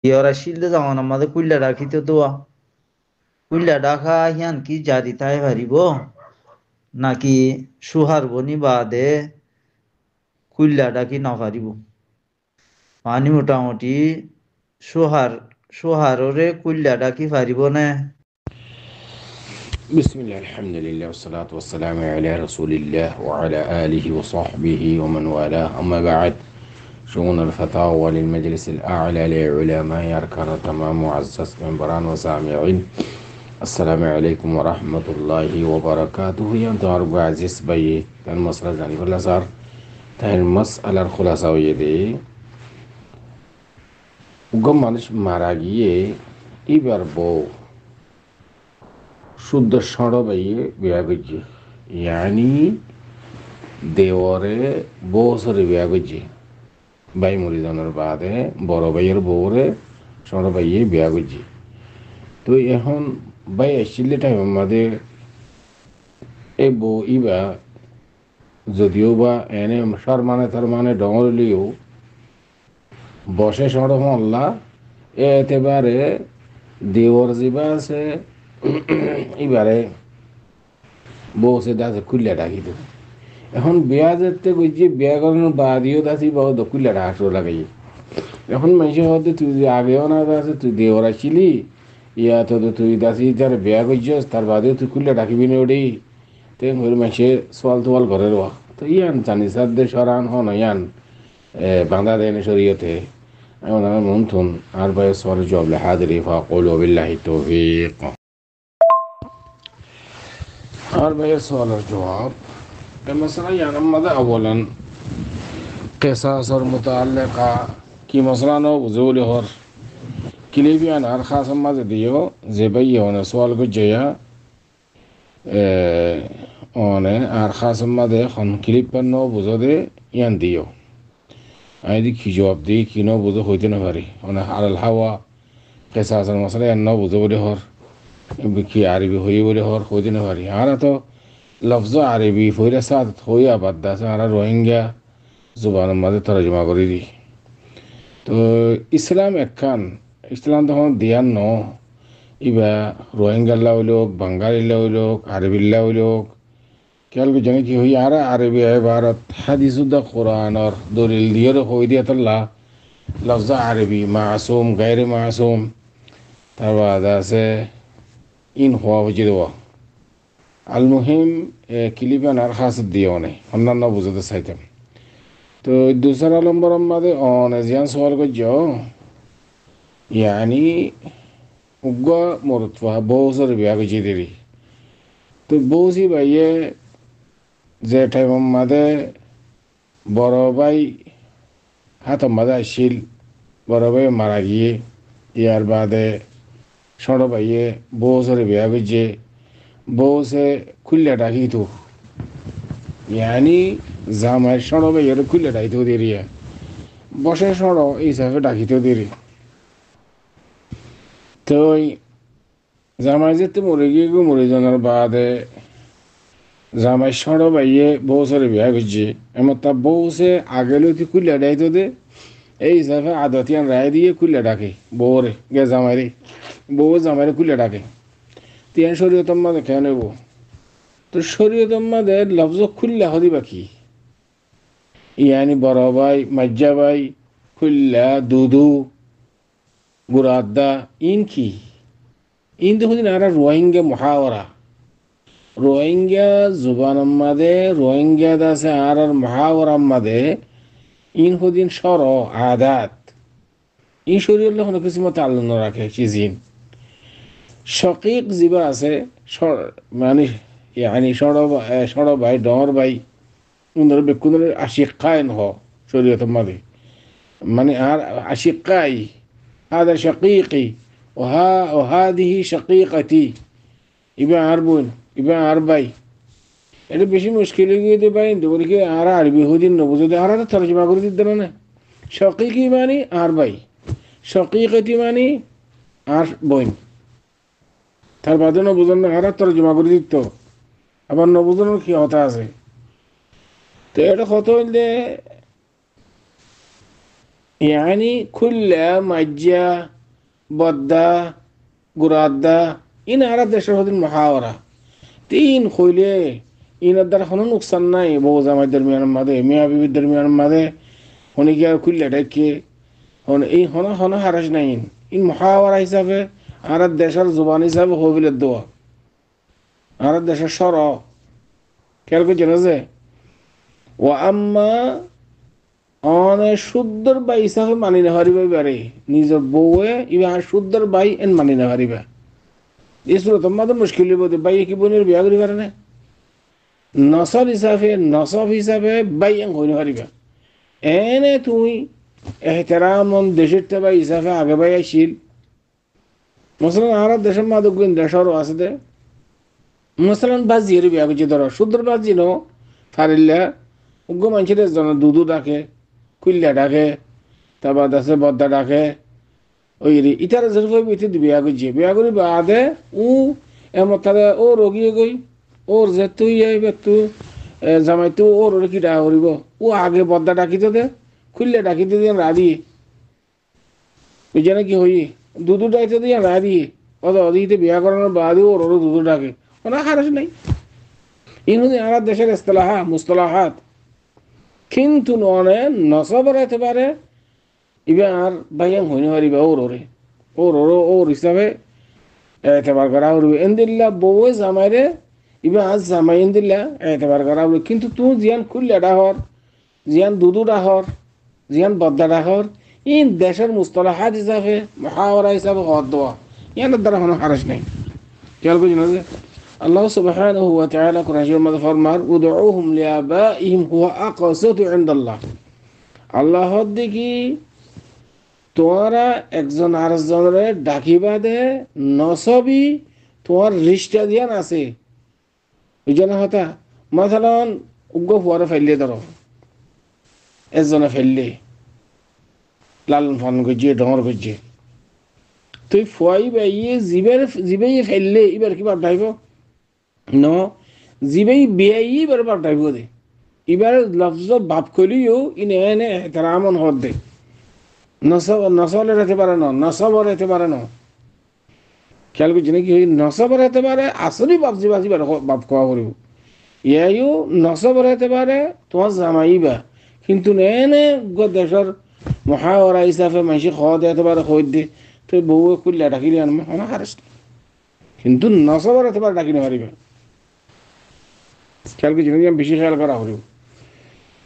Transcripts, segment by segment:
ইয়ারা শিলদে যাওয়ান আমাদের কুইল্লা রাখিতে দোয়া কুইল্লা ডাকা হিয়ান কি জারি তাই পারিব নাকি সুহার বনি বাদে কুইল্লা ডাকি না পারিব পানি মোটামুটি সোহার সোহাররে কুইল্লা ডাকি পারিব না بسم الله الحمد لله والصلاة والسلام على رسول الله وعلى آله وصحبه ومن والاه أما بعد شؤون الفتاوى للمجلس الأعلى لعلماء أركان تمام معزز منبران وسامعين السلام عليكم ورحمة الله وبركاته يا دارب عزيز بي كان مسألة جانب الله صار تهي المسألة الخلاصة ويدي وقم مالش مراجية إبر بو শুদ্ধ সরবাইয়ে বিয়া করছে ইয়ানি দেওরে বছরে বিয়া করছে বাই মরিজনের বাদে বড় ভাইয়ের বউরে সরবাইয়ে বিয়া করছে তো এখন বাই আসছিল টাইম আমাদের এই বউ ইবা যদিও বা এনে সার মানে তার মানে ডঙরলিও বসে সর হল্লা এতেবারে দেওর যিবা আছে এবারে বউসে দাসে খুললে ডাকি তো এখন বিয়া যেতে কইছি বিয়া করানোর বাদিও দাসি বহুত খুললে ডাকো লাগাই এখন মানুষ হতে তুই আগেও না আছে তুই দেওয়ার আসছিলি ইয়া তো তুই দাসি যার বিয়া করছিস তার বাদেও তুই খুললে ডাকিবি না ওটাই তো মানুষে সোয়াল তোয়াল করে রোয়া তো ইয়ান জানি সার দে সরান হন ইয়ান বাংলা দেনে শরীয়তে এমন আমার মন থুন আর ভাই সর জবলে হাজরি ফাকুল বিল্লাহি তৌফিক और भाई सवाल और जवाब मसला यानी मदा अवलन क़िसास और मुताल्लिक़ा की मसला नो वज़ूल और किलेबियान हर ख़ास मज़ दियो ज़ेबैया उन्हें सवाल को जया उन्हें हर ख़ास मज़े खन किलिप पर नो वज़ूदे यान दियो आयदी की जवाब दी की नो वज़ू होते न भरी उन्हें हल हवा क़िसास और मसला यान नो वज़ूल और কি আরবি হই বলে হর হইতে না পারি আর তো লফজ আরবি ফইরা সাদ হইয়া বাদ আছে আর রোহিঙ্গা জুবানের মাঝে তরজমা করে দি তো ইসলাম একখান ইসলাম তখন দিয়ান ন ইবা রোহিঙ্গাল্লা হইলোক বাঙ্গালিল্লা হইলোক আরবিল্লা হইলোক কেয়াল জানি কি হই আর আরবি ভারত হাদিসুদ্দা কোরআনর দলিল দিয়ে হই দিয়া তাল্লা লফজ আরবি মাসুম গায়রে মাসুম তার বাদ আছে ইন হওয়া হচ্ছে দেওয়া আল মুহিম কিলিবান আর খাস দিওনে অন্যান্য বুঝতে চাইতাম তো দুসরা নম্বর আমাদের অনেজিয়ান সওয়াল করছ ইয়ানি উগ্র মরুৎফা বউসর বিয়া করছি দেরি তো বউসি ভাইয়ে যে টাইম আমাদের বড় ভাই হাত আমাদের আসছিল বড় ভাই মারা গিয়ে ইয়ার বাদে ছোট ভাইয়ে বউ সরে বিয়া করছে বউ সে খুললে ডাকি তো ইয়ানি জামাই ছোট ভাইয়ের খুললে ডাকিতেও দেরি বসে ছোট এই হিসাবে ডাকিতেও দেরি তো জামাই যেতে মরে গিয়ে মরে জানার বাদে জামাই ছোট ভাইয়ে বউ সরে বিয়া করছে এমন তা বউ সে আগে লইতে খুললে ডাকিতে দে এই হিসাবে আদতিয়ান রায় দিয়ে খুললে ডাকে বউরে গে জামাই রে বউ জামাইরে খুলে ডাকে তিয়ান শরীয়তম মাদে খেয়ে নেব তো শরীয়তম মাদে লফজ খুল্লা হদি বাকি ইয়ানি বড় ভাই মাজ্জা ভাই খুল্লা দুধু গুরাদ্দা ইন কি ইন তো হদিন আর রোহিঙ্গা মহাওয়ারা রোহিঙ্গা জুবান মাদে রোহিঙ্গা দাসে আর মহাওয়ারা মাদে ইন হদিন সর আদাত ইন শরীয়ত কোনো কিছু মতো আলোচনা রাখে চিজিন শকিক জিবা আছে মানে ইয়ানি সড় ভাই ডর ভাই উনার বেকুনের আশিকায়ন হ শরীয়ত মাদে মানে আর আশিকাই هذا شقيقي وهذه شقيقتي ইবা আর বোন ইবা আর ভাই এটা বেশি মুশকিল হয়ে গিয়ে ভাই বলি কি আর আরবি হুদিন নবুঝে আর তরজমা করে দিতে না শকিকি মানে আর ভাই শকিকতি মানে আর বোন তার বাদে নবুজন আর তরজমা করে দিত আবার নবুজনের কি হতা আছে তো এটা কত হইলে يعني كل مجة বদ্দা গুরাদ্দা ইন আর দেশের হদিন মহাওয়ারা তিন কইলে ইনার দ্বারা কোনো নুকসান নাই বউ জামাই দরমিয়ানের মাঝে মিয়া বিবির দরমিয়ানের মাঝে হনি গিয়া খুললে ডাকে হন এই হন হন হারাস নাই ইন মহাওয়ারা হিসাবে আর দেশের জুবান হিসাবে হবিলের দোয়া আর দেশের সর খেয়াল করছেন যে ও আম্মা অনেক শুদ্ধর বাই হিসাবে মানি না হারিবা এবারে নিজের বউয়ে ইবার শুদ্ধর বাই এন মানি না হারিবা এই সুরত আমাদের মুশকিল বলতে বাই কি বোনের বিয়া করি পারে না নসব হিসাবে বাই এন হইন হারিবা এনে তুমি এহতেরাম দেশের তেবা হিসাবে আগে বাই আসিল মসলান আর দেশের মাদক দেশেরও আছে দে মসলান বাজিয়ে বিয়া করছি ধরো শুদ্ধর বাজি নো ফারিল্লা উগ্র মানুষের জন দুধু ডাকে কুল্লা ডাকে তারপর আছে বদ্দা ডাকে ওই ইটার জরুরি বিতে বিয়া করছে বিয়া করি বাদে ও এমন তাহলে ও রোগী গই ওর যে তুই আইবে তুই জামাই তুই ওর কি ডাকা করিব ও আগে বদ্দা ডাকিত দে খুললে ডাকিতে দিয়ে রাধি বুঝে নাকি হই দুধু ডাইতে দিয়ে রাধি অদিতে বিয়া করানোর বাদে ওর দুধু ডাকে ওরা খারাপ নাই ইহুদি আর দেশের ইস্তেলাহা মুস্তলাহাত কিন্তু ননে নসব রাইতে পারে ইবার বাইয়াং হইনি পারিবা ওর হিসাবে এতেবার করা হইবে এন্দিল্লা বউয়ে জামাইরে ইবা আজ জামাই এন্দিল্লা এতেবার করা হইবে কিন্তু তুই জিয়ান খুললে ডাহর জিয়ান দুদু ডাহর জিয়ান বদ্দা ডাহর ইন দেশের মুস্তলাহাত হিসাবে মহাওয়ারা হিসাবে হদ দেওয়া ইয়ানের দ্বারা কোনো খারাজ নেই খেয়াল করছি না যে আল্লাহ সুবহানাহু ওয়া তাআলা কুরআনের মধ্যে ফরমান উদউহুম লিআবাইহিম হুয়া আকসাতু ইনদাল্লাহ আল্লাহ দেখি তোমরা একজন আরেকজনের ডাকিবা দে নসবি তোমার রিস্টা দিয়ান আছে ওই জন্য হতা মাথালান উগ্র ফুয়ারে ফেললে ধরো একজনে ফেললে লালন ফান করছে ডর করছে তুই ফুয়াই বাইয়ে জিবে ফেললে এবার কি বাপ ডাইব ন জিবেই বেয়াই এবার বাপ ডাইব দে এবার লফজ বাপ কলিও ইনে এনে তারা আমন হদ দে নসলে রেতে পারে না নসব রেতে পারে না খেয়াল করছি নাকি নসব রেতে পারে আসলে বাপজি বাজি বাপ খাওয়া করিব ইয়াইও নসব রেতে পারে তোমার জামাইবা কিন্তু এনে দেশের মহাওয়ারা হিসাবে মাইসি খাওয়া দিতে পারে খোঁজ দে তুই বউ কুল্লা ডাকিলি আনবো হনা হারেস কিন্তু নসব রেতে পারে ডাকি না পারিবে খেয়াল করছি নাকি বেশি খেয়াল করা করিব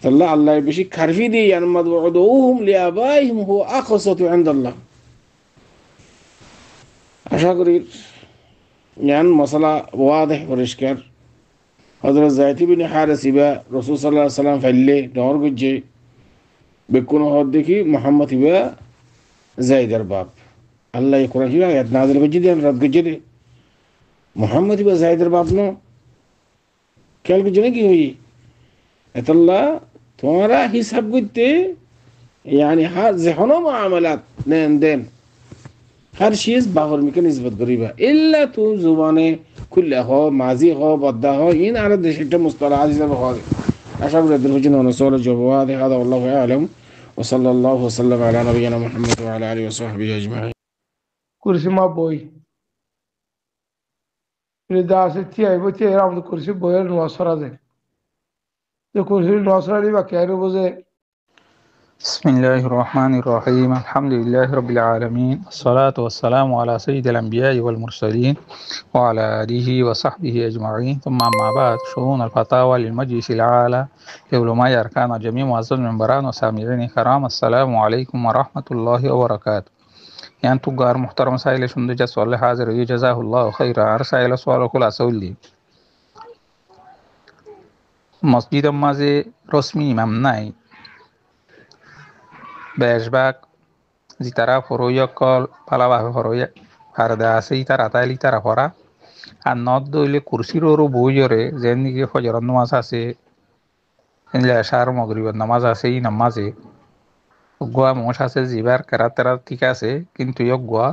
তাহলে আল্লাহ বেশি খারফি দিয়ে আনমাদ ওয়াদউহুম লিআবাইহিম হুয়া আকসাতু ইনদাল্লাহ আশা করি জ্ঞান মশলা ওয়াদেহ পরিষ্কার হযরত যায়েদ ইবনে হারিসা রাসূল সাল্লাল্লাহু আলাইহি সাল্লাম ফাইলে ডর গজে বেকুন হদ দেখি মুহাম্মদ ইবা যায়েদের বাপ আল্লাহ কোরআন হিয়া আয়াত নাযিল গজে দেন রাত গজে দে মুহাম্মদ ইবা যায়েদের বাপ নো খেয়াল করছি নাকি হই এতল্লা তোমরা হিসাব করতে يعني যেকোনো মুআমালাত নেন দেন हर चीज बाहर में के निस्बत करीबा इल्ला तू जुबाने कुल्ला हो माजी हो बद्दा हो इन على دشته مصطلحات زي بقول اشهد ان لا اله الا الله رسول جواد هذا والله اعلم وصلى الله وسلم على نبينا محمد وعلى اله وصحبه اجمعين kursi ma boy da se ti ai boti era un kursi boyer no asara de kursi no asara di ba kero boze بسم الله الرحمن الرحيم الحمد لله رب العالمين الصلاة والسلام على سيد الأنبياء والمرسلين وعلى آله وصحبه أجمعين ثم أما بعد شؤون الفتاوى للمجلس الأعلى لعلماء أركان جميع معزز المنبران وسامعين الكرام السلام عليكم ورحمة الله وبركاته يعني تجار محترم سائل شند جسول حاضر جزاه الله خيرا رسائل سؤال كل أسولي مسجد مازه رسمي ممنعي বেশভাগ জিতারা ফরইয়কল পালাভাবে ফরই ফারদা আছে ইতারা তাইলে ইতারা ফরা আর নদ দইলে কুরসির ওরও বইজরে যেন নিকে ফজরের নামাজ আছে এনলে আশার মগরিবের নামাজ আছে এই নামাজে গোয়া মোষ আছে জিবার কেরাত তেরা ঠিক আছে কিন্তু ইয়ক গোয়া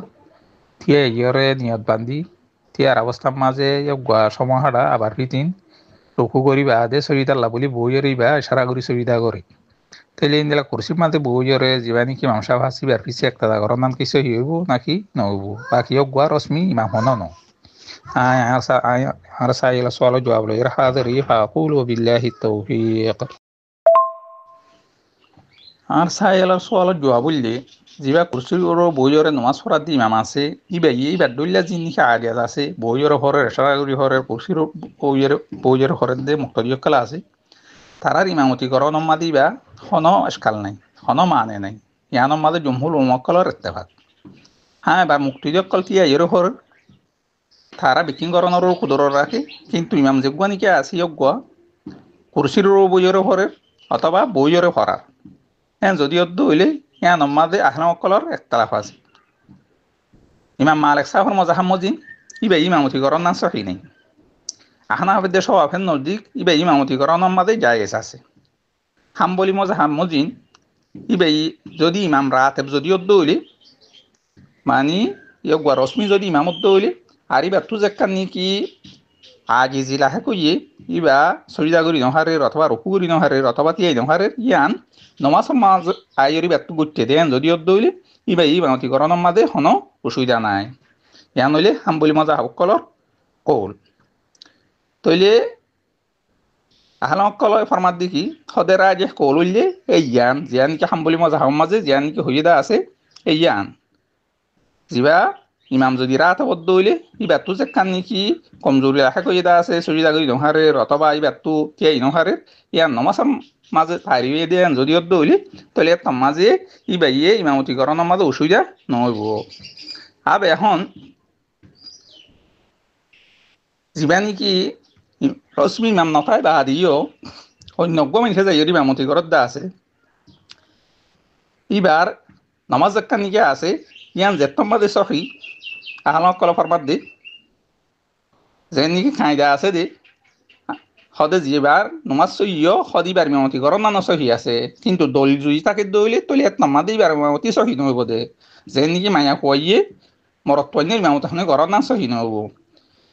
থিয়ে ইয়রে নিয়ত বান্ধি থিয়ার অবস্থার মাঝে ইয়ক গোয়া সমাহারা আবার ফিতিন রুকু করিবা আদে সরিদাল্লা বলি বইয়েরই বা ইশারা করি সুবিধা করে তাহলে ইন্দিলা কুরসি মাঝে বউ জরে জীবানি কি মামসা ভাসি বার পিছে একটা জাগরণ নাম কিছু হইব নাকি নহব বাকি গুয়া রশ্মি ইমাম হন ন আর সাইলা সওয়াল জবাব লই হাজির ফাকুল বিল্লাহি তৌফিক আর সাইলার সওয়াল জবাব বললে জিবা কুরসির ওর বইরে নমাজ পড়া দি ইমাম আছে ইবার দলিলা জিনিস আগে আছে বইরে হরের এশারাগুড়ি হরের কুরসির বইরে হরের দে মুক্তদিয় কালা আছে তারার ইমামতি করণ দিবা হন এসকাল নাই হন মানে নাই ইয়ান মাদে জমহুল উমক্কলর ইত্তেফাক হ্যাঁ বা মুক্তিযক্কল তিয়া এর হর তারা বিকিংকরণের কুদর রাখে কিন্তু ইমাম যোগ্য নিকে আছে যোগ্য কুরসির বইরে হরের অথবা বইরে হরার হ্যাঁ যদি অদ্দ হইলে ইয়ান মাদে আহলামক্কলর একতলাফ আছে ইমাম মালিক সাহেবের মজাহাম্মদিন ইবা ইমামতি করণ না সহি নাই আহনাফের সবাফের নজদিক ইবা ইমামতি করণ মাদে জায়েজ আছে হাম্বলি মজাহাম্মদিন ইবাই যদি ইমাম রাতেব যদি অদ্দ হইলে মানে ইয়গা রশ্মি যদি ইমাম অদ্দ হইলে আর ইবা তু যেখান কি আজি জিলাহে কইয়ে ইবা সরিদা করি নহারের অথবা রকু করি নহারের অথবা তিয়াই নহারের ইয়ান নমাজ মাজ আইরি বাতু গুটতে দেন যদি অদ্দ হইলে ইবা ইমামতি করণ মাদে হন অসুবিধা নাই ইয়ান হইলে হাম্বলি মজাহাবকলর কৌল তইলে আহলামক্কলয় ফরমাত দেখি সদেরা যে কৌল হইলে এই জিয়ান কি হাম্বলি মজাহাব মাঝে জিয়ান কি হইদা আছে এই জিবা ইমাম যদি রাত বদ্ধ হইলে ইবাতু যেখান নেকি কমজোরি আশা কইদা আছে সরিদা করি নহারের অথবা ইবাতু তিয়াই নহারের ইয়ান নমাজ মাঝে হারিয়ে দেন যদি অদ্দ হইলে তাহলে তার মাঝে ইবাইয়ে ইমামতি করণের মাঝে অসুবিধা নহইব আব এখন জিবা নেকি রশ্মি ইমাম নথায় বা দিও অন্যজ্ঞ মানুষে যাই ইমামতি করত দা আছে ইবার নামাজ যেখান নিকে আছে ইয়ান যেতম বাদে সহি আহলামক্কল ফরমাত দে যে নাকি খাইদা আছে দে সদে যিবার নমাজ সহিও সদিবার ইমামতি করণ না সহি আছে কিন্তু দল জুই তাকে দইলে তলি এক নামাজ ইবার ইমামতি সহি নহব দে যে নাকি মায়া কইয়ে মরত তৈন্য ইমামতি করণ না সহি নহব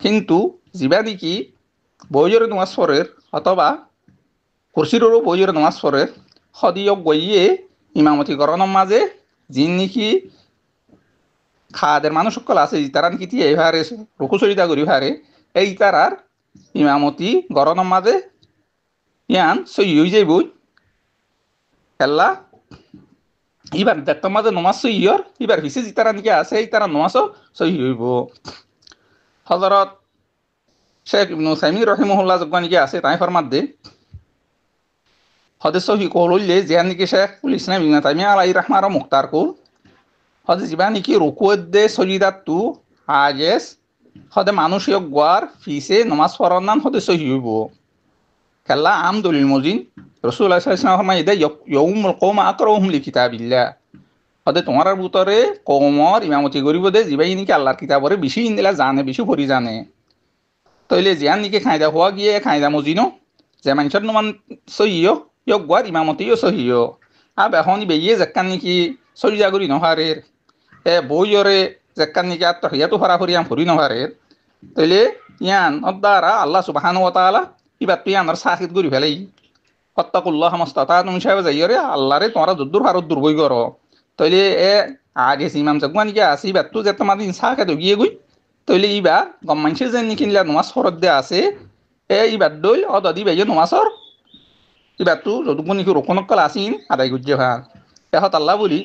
কিন্তু যিবা নাকি বইজরে নমাজ পড়ের অথবা কুরসিরও বইজরে নমাজ পড়ের সদিয়ক গইয়ে ইমামতি করণের মাঝে যিন নাকি খাদের মানুষ সকল আছে তারা নাকি তিয়া এভারে রুকু সরিদা করি ভারে এই তারার ইমামতি গরণের মাঝে ইয়ান সই হয়ে যাই বই খেলা ইবার দেখতাম মাঝে নমাজ সইয়র ইবার হিসে যে তারা নাকি আছে এই তারা নমাজও সই হইব হযরত শেখ ইবনে উসাইমিন রাহিমাহুল্লাহ যখন নাকি আছে তাই ফরমাত দে হদে সহি কৌল হইলে জিয়ান নাকি শেখুল ইসলাম ইবনে তাইমিয়া আলাইহির রাহমার মুখতার কৌল হদে জিবা নাকি রুকুত দে সজিদাত তু আজেস হদে মানুষ গোয়ার ফিসে নমাজ পড়ার নাম হদে সহি হইব খেলা আম দলিল মজিন রাসূলুল্লাহ সাল্লাল্লাহু আলাইহি ওয়াসাল্লাম ফরমাইদে ইয়াউমুল কওম আকরাহুম লিকিতাবিল্লাহ হদে তোমার ভিতরে কওমর ইমামতি করিব দে জিবাই নাকি আল্লাহর কিতাবরে বেশি ইনদিলা জানে বেশি পড়ি জানে তইলে জিয়ান নাকি খাইদা হওয়া গিয়ে খাইদা মজিনো যে মানুষের নমান সহিও গোয়ার ইমামতিও সহিও আব এখন বেয়ে যেখান নাকি সরিজা করি নহারের বইরে যেখান নাকি আত্মহিয়াতু ফরাফরি আম ফুরি নহারের তইলে ইয়ান দ্বারা আল্লাহ সুবহানাহু ওয়া তাআলা ইবাত ইয়ানর সাকিত করি ফেলাই ফাত্তাকুল্লাহ মাস্তাতাতুম সাহেব যাইরে আল্লাহরে তোমরা যদ্দুর হারত দুর্বই করো তইলে আগে ইমাম জাগুয়ান কি আসি বাতু যে তোমাদের সাকিত গিয়ে গই তইলে ইবা গম মানছে যে নাকি নমাজ ফরদ দে আছে ইবাদ দইল অদদি বেয়ে নমাজর ইবাতু যদুগুন নাকি রোকনকল আসিন আদায় গুজে ভার এহত আল্লাহ বলি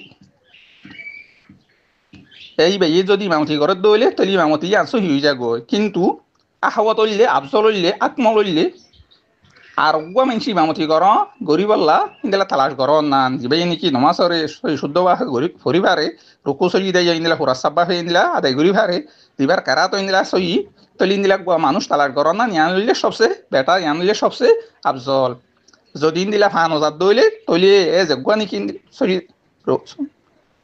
এই বেয়ে যদি ইমামতি ঘরত দইলে তইলে ইমামতি আনছো হয়ে যাগ কিন্তু আহাওয়াত হইলে আফজল হইলে আকমল হইলে আর অগুয়া মানুষ ইমামতি কর গরিবল্লা ইন্দিলা তালাশ কর না যিবাই নাকি নমাজরে শুদ্ধ বা ফরি ভারে রুকু সহি দেয় ইন্দিলা হুরাসাব্বা হয়ে ইন্দিলা আদায় করি ভারে দিবার কারাত ইন্দিলা সহি তলি ইন্দিলা মানুষ তালাশ কর না ইয়ান লইলে সবসে বেটা ইয়ান লইলে সবসে আফজল যদি ইন্দিলা ফান ওজাত দইলে তলি যেগুয়া নাকি সহি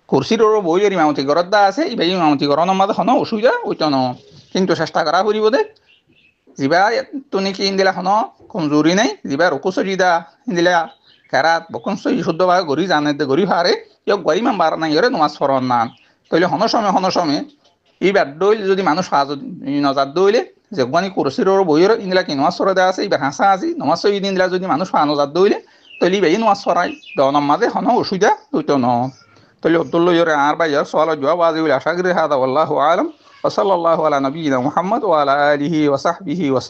কুরসির বইয়ের ইমামতি ঘরত দা আছে ইবাই ইমামতি ঘরের মাঝে হন অসুবিধা ওইটা ন কিন্তু চেষ্টা করা করিব দে যিবা তো নাকি ইন্দিলা হন কমজোরি নাই যিবা রকু সজিদা ইন্দিলা কেরাত বকন সহি শুদ্ধভাবে গড়ি জানে গড়ি ভারে ইয়ক গড়ি মান বার নাই ইরে নমাজ ফরন নান তইলে হন সময় ই বাদ দইল যদি মানুষ নজাত দইলে যেগুয়ানি কুরসির বইয়ের ইন্দিলা কি নমাজ ফর দেওয়া আছে ইবার হাসা আজি নমাজ সহি ইন্দিলা যদি মানুষ নজাত দইলে তলি বেই নোয়াজ সরাই দন মাঝে হন অসুবিধা দুটো ন তলি অব্দুল্লাহ ইয়রে আর বাইয়ার সওয়াল জবাব আজি বলে আশা করি হাদা আল্লাহু আলাম ওয়া সাল্লাল্লাহু আলা নবিয়িনা মুহাম্মদ ওয়া আলা আলিহি ওয়া সাহবিহি ওয়া